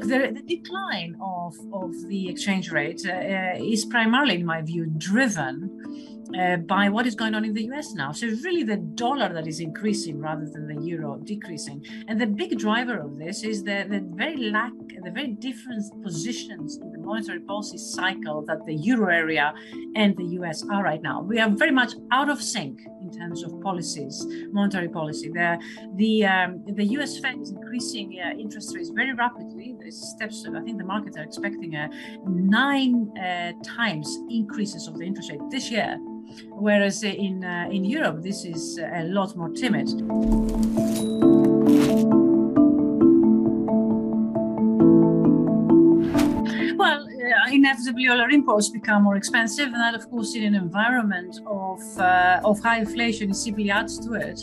the decline of the exchange rate is primarily, in my view, driven by what is going on in the US now. So it's really the dollar that is increasing rather than the euro decreasing. And the big driver of this is the very different positions in the monetary policy cycle that the euro area and the US are right now. We are very much out of sync in terms of policies, monetary policy. The US Fed is increasing interest rates very rapidly. The steps, I think the markets are expecting 9 times increases of the interest rate this year. Whereas in Europe, this is a lot more timid. Well, inevitably all our imports become more expensive, and that, of course, in an environment of high inflation, simply adds to it.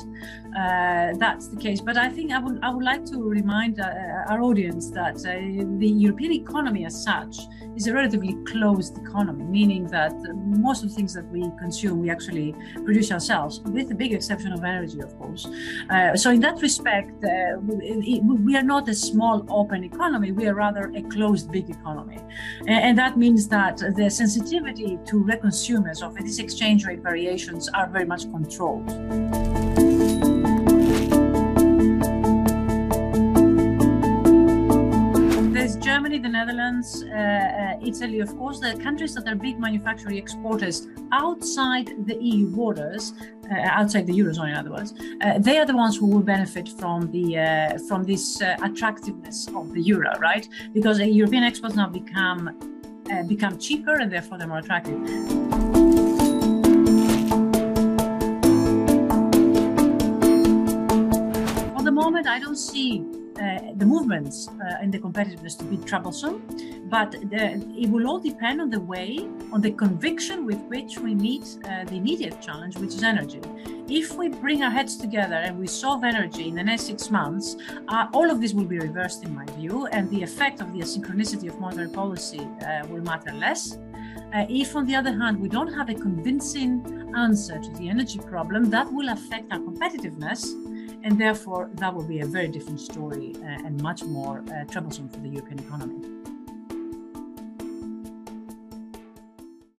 That's the case. But I think I would like to remind our audience that the European economy as such is a relatively closed economy, meaning that most of the things that we consume, we actually produce ourselves, with the big exception of energy, of course. So in that respect, we are not a small open economy, we are rather a closed big economy. And that means that the sensitivity to consumers of these exchange rate variations are very much controlled. Germany, the Netherlands, Italy, of course, the countries that are big manufacturing exporters outside the EU borders, outside the Eurozone, in other words, they are the ones who will benefit from this attractiveness of the euro, right? Because European exports now become cheaper and therefore they're more attractive. For the moment, I don't see the movements and the competitiveness to be troublesome, but it will all depend on the conviction with which we meet the immediate challenge, which is energy. If we bring our heads together and we solve energy in the next 6 months, all of this will be reversed, in my view, and the effect of the asynchronicity of monetary policy will matter less. If, on the other hand, we don't have a convincing answer to the energy problem, that will affect our competitiveness. And therefore, that will be a very different story and much more troublesome for the European economy.